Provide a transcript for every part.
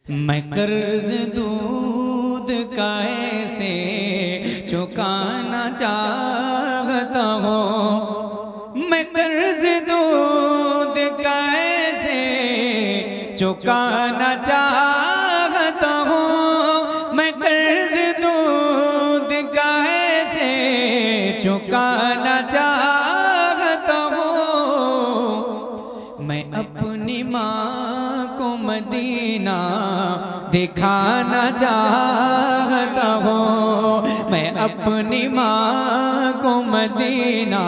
मैं कर्ज दूध का ऐसे चुकाना चाहता हूँ, मैं कर्ज दूध का ऐसे चुकाना चाहता हूँ, मैं कर्ज दूध का ऐसे चुकाना चाहता हूँ। मैं अपनी माँ को मदीना दिखाना चाहता हूँ, मैं अपनी माँ को मदीना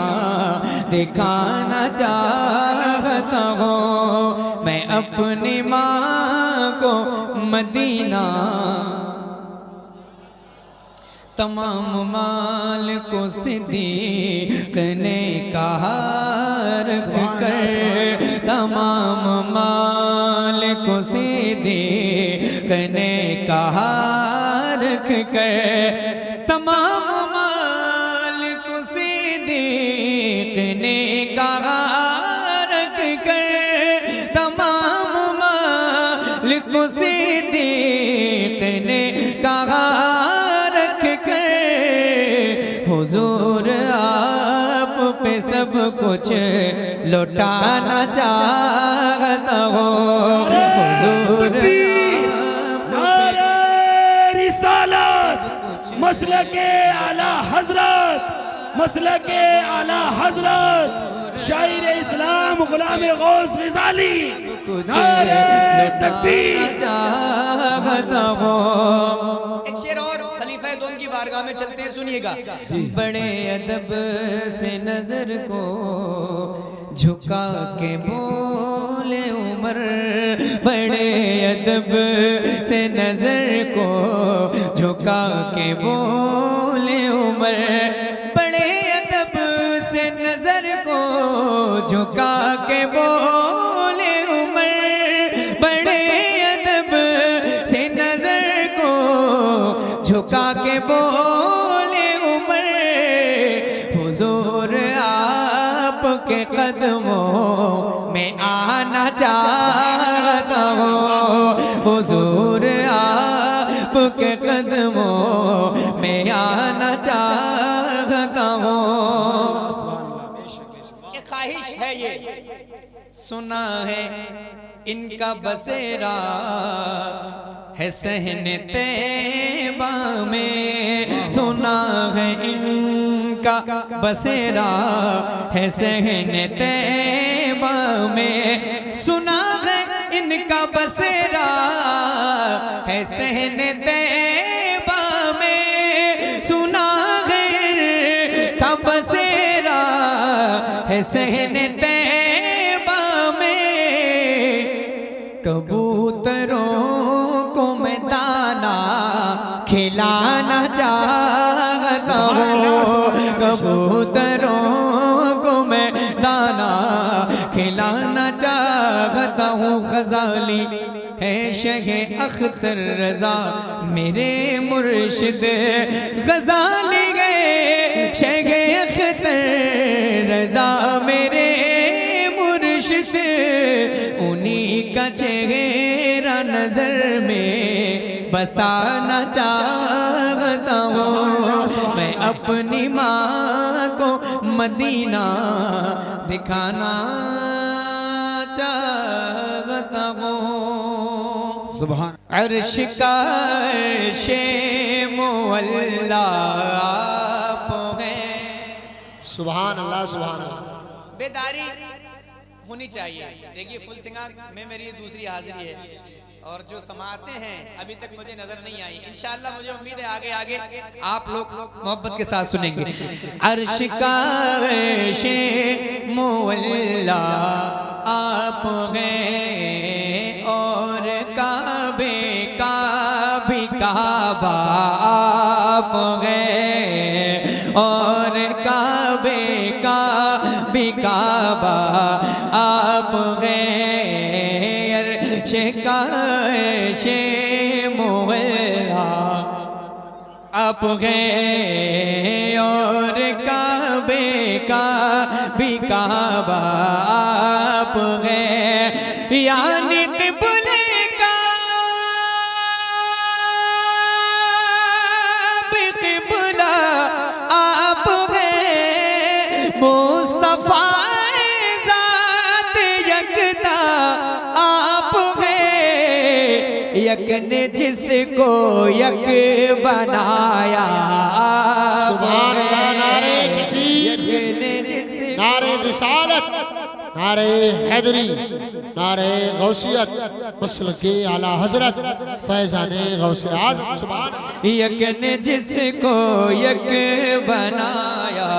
दिखाना चाहता हूँ, मैं अपनी माँ को मदीना। तमाम माल को सिद्दीक़ ने कहा रख कर, तमाम माल को सिद्दीक़ ने कहा रख कर, तमाम माल को सिद्दीक़ ने कहा रख कर, तमाम माल को सिद्दीक़ ने कहा हुजूर आप पे सब कुछ लौटाना चाहता हूँ, हुजूर रिसालत मसलके आला हजरत, मसलके आला हजरत शायर इस्लाम गुलाम गौस ग़ज़ाली नारे तकबीर चाहता हूँ। एक शेर और खलीफा दोम की बारगाह में चलते हैं, सुनिएगा। बड़े अदब से नजर को झुका के बोले उमर, बड़े अदब से नजर को झुका के बोले उमर, बड़े अदब से नजर को झुका के बोले उमर, बड़े अदब से नजर को झुका के बोले उमर, हुजूर आपके कदमों में आना चाहता हूँ, हुजूर आपके कदमों में आना चाहता हूँ। ये ख्वाहिश है, ये सुना है इनका बसेरा है सहने तैबा में, सुना है इनका बसेरा है सहने तैबा में, सुना है इनका बसेरा है सहने तैबा में, सुना है इनका बसेरा है सहने तैबा में। कबूतरों को मैं दाना खिलाना चाहता हूँ, कबूतरों को मैं दाना खिलाना चाहता हूँ। ग़ज़ाली है शगे अख्तर रज़ा मेरे मुर्शिद, ग़ज़ाली गए शगे अख्तर रज़ा मेरे मुर्शिद, उन्हीं का चेहरा नजर में बसाना चाहता हूँ, मैं अपनी माँ को मदीना दिखाना चाहता हूँ। सुभान अर्श का अर्शे मुअल्ला आप हैं। सुभान अल्लाह, सुभान अल्लाह। बेदारी होनी चाहिए। देखिए फुल सिंगार में मेरी दूसरी हाजिरी है और जो समाते हैं अभी तक मुझे नजर नहीं आई, इंशाअल्लाह मुझे उम्मीद है आगे आगे आप लोग मोहब्बत के साथ सुनेंगे। अर्श का अर्शे मुअल्ला आप हैं और काबे का भी काबा आप हैं और काबे का भी काबा आप हैं, अर्शे का अर्शे मुअल्ला आप हैं और काबे का भी काबा आप हैं, यानी क़िबले का यक ने जिसको यक बनाया। सुभान अल्लाह। नारे तकबीर, यक ने जिसको नारे रिसालत, नारे हैदरी, नारे गौसियत, मसलके आला हजरत फैजाने गौसे आज़म। सुभान अल्लाह। यक ने जिसको यक बनाया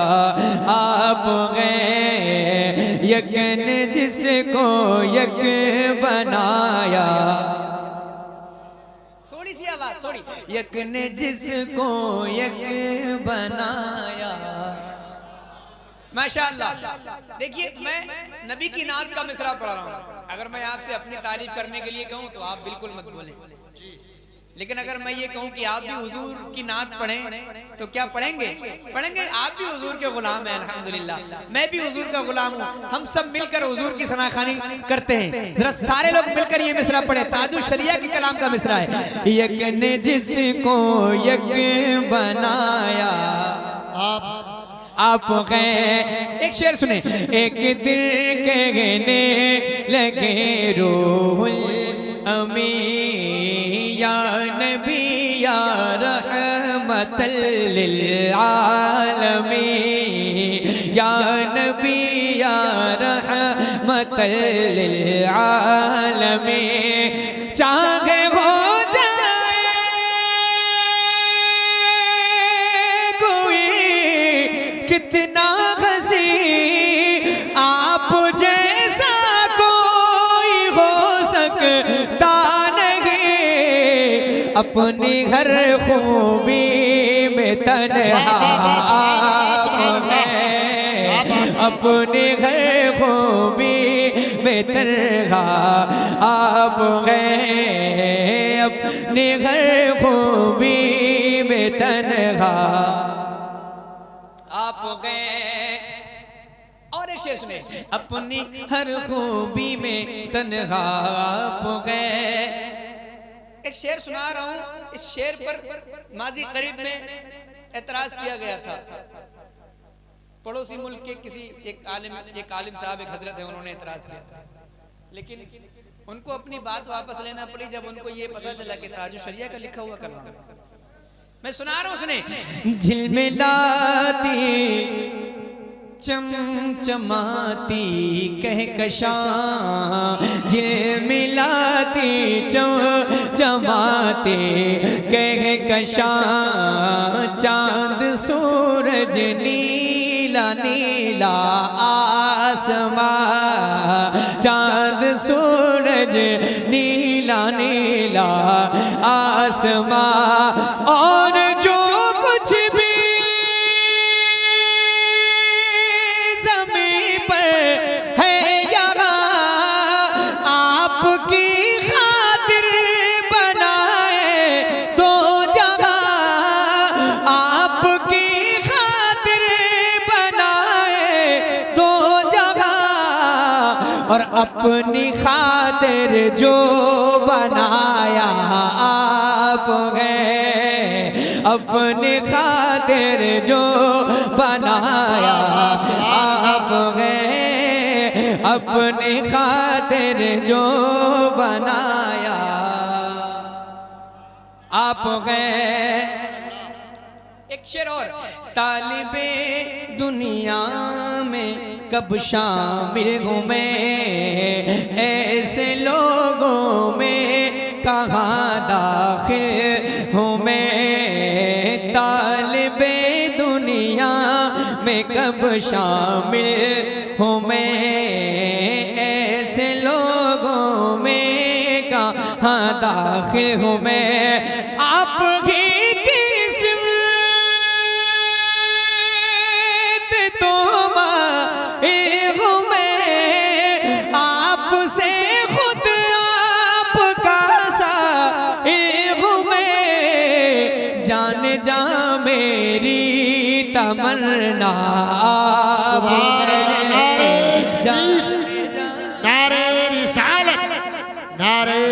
आप गए, यक ने जिसको यक बनाया। थोड़ी सी आवाज, थोड़ी। यक ने जिसको यक बनाया। माशाअल्लाह। देखिए, मैं नबी की नात का मिसरा पढ़ रहा हूँ। अगर मैं आपसे अपनी तारीफ करने के लिए कहूँ तो आप बिल्कुल मत बोलें, लेकिन अगर मैं ये कहूँ कि आप भी हुजूर की नात पढ़ें तो क्या पढ़ेंगे? पढ़ेंगे। आप भी हुजूर के गुलाम हैं, अल्हम्दुलिल्लाह। मैं भी हुजूर का गुलाम हूँ। हम सब मिलकर हुजूर की सनाखानी करते हैं। जरा सारे लोग मिलकर ये मिसरा पढ़े। ताजुल शरिया के कलाम का मिसरा है। यक ने जिसको यक बनाया आप गए। एक शेर सुने। एक दिल कहने लगे रूहुल अमी या नबी या रहमतल लिल आलमीन, या नबी या रहमतल लिल आलमीन। चाहे हो कितना हसी आप जैसा कोई हो सकता नहीं, अपनी हर खूबी में तन्हा अपनी हर खूबी में तन्हा आप गए, अपनी हर खूबी में तन्हा आप गए। और एक शेर सुने। अपनी हर खूबी में तन्हा आप गए। एक शेर सुना रहा हूं। इस शेर पर माजी करीब में एतराज किया गया था। पड़ोसी मुल्क के किसी एक आलिम साहब, एक हजरत है, उन्होंने एतराज किया था, लेकिन उनको अपनी बात वापस लेना पड़ी जब उनको ये पता चला कि ताजुल शरिया का लिखा हुआ कलाम। मैं सुना रहा हूं, सुने। झिलमिलाती चमचमाती कहकशां, झिलमिलाती चमचमाती कहकशां, चांद सूरज नीला नीला आसमां, चांद सूरज नीला नीला आसमां। और जो कुछ भी ज़मीन पर है यहाँ आपकी खातिर बनाए दो जगह, आपकी खातिर बनाए दो जगह। और अपनी खातिर जो बनाया आप गए, अपनी खातिर जो बनाया आप गए, अपनी खातिर जो बनाया आप गए। एक शेर और। तालिबे दुनिया में कब शामिल हूँ मैं, ऐसे लोगों में कहाँ दाखिल हूँ मैं। तालिबे दुनिया में कब शामिल हूँ मैं, ऐसे लोगों में कहाँ दाखिल हूँ मैं। आपकी आपसे खुद आपका सा इल्म में जान जा मेरी तमन्ना। नारे रिसालत, नारे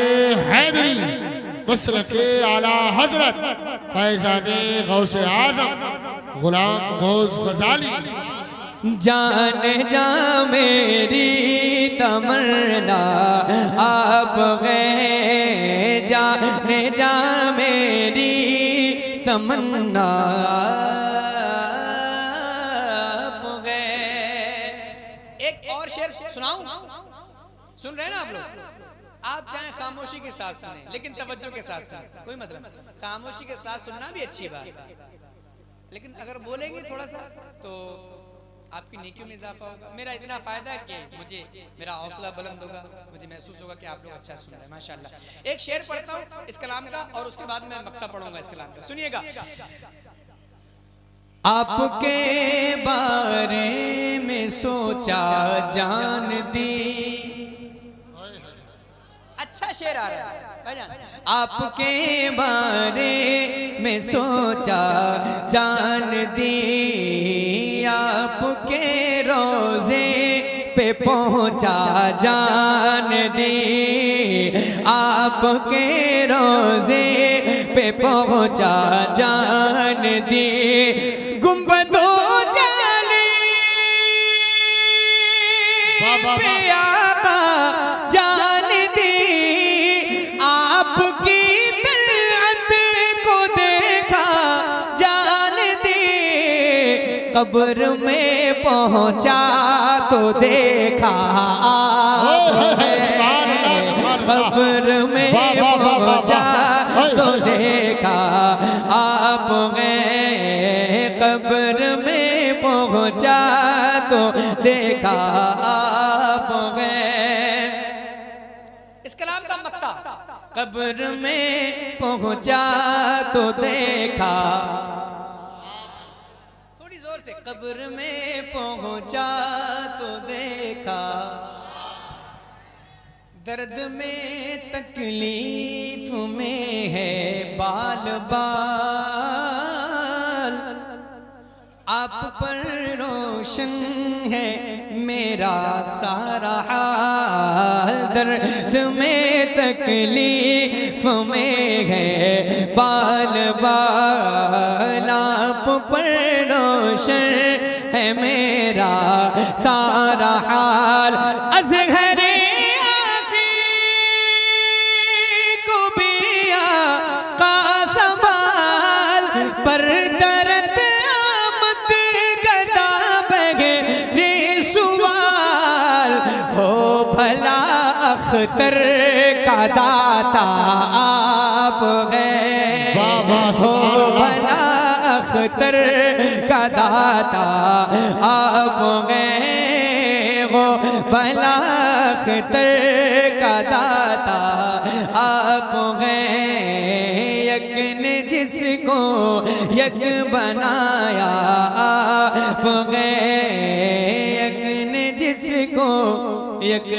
हैदरी, मसलके आला हजरत फैजाने गौसे आज़म गुलाम गौस गजाली। जान जा मेरी तमन्ना आप गए, जा जाने जा मेरी तमन्ना आप गए। एक और शेर सुनाऊं? सुन रहे हैं ना आप लोग? आप चाहे खामोशी के साथ सुने लेकिन तवज्जो के साथ सुने, कोई मसला नहीं। खामोशी के साथ सुनना भी अच्छी बात है, लेकिन अगर बोलेंगे थोड़ा सा तो आपकी नेकियों में इजाफा होगा। मेरा इतना फायदा है कि मुझे मेरा हौसला बुलंद होगा, मुझे महसूस होगा कि आप लोग अच्छा सुन रहे हैं, माशाल्लाह। एक शेर पढ़ता हूँ इस कलाम का और उसके बाद मैं मक्ता पढ़ूंगा इस कलाम का, सुनिएगा। आपके बारे में सोचा जान दी, अच्छा शेर आ रहा है भाईजान। आपके बारे में सोचा जान दी, आपके रोजे पे पहुंचा जान दी, आपके रोजे पे पहुंचा जान दी। गुंबदो जाली पे आका जान दी, आपकी तलअत को देखा जान दी। कब्र में पहुंचा तो देखा कब्र में पहुंचा तो देखा आप गए, कब्र में पहुंचा तो देखा आप गए। इस कलाम का मक्ता, कब्र में पहुंचा तो देखा, थोड़ी जोर से, कब्र में पहुंचा तो देखा। दर्द में तकलीफ में है बाल बाल, आप पर रोशन है मेरा सारा हाल। दर्द में तकलीफ में है बाल बाल, आप पर रोशन है मेरा सारा हाल। अज़हर पर दर्द आमद गदा बगे रे सुवाल, हो भला अख्तर का दाता आप गए, हो भला अख्तर का दाता आप गए, हो भला अख्तर का दाता आप गए। यक ने जिसको यक बनाया आप गए, यक ने जिसको यक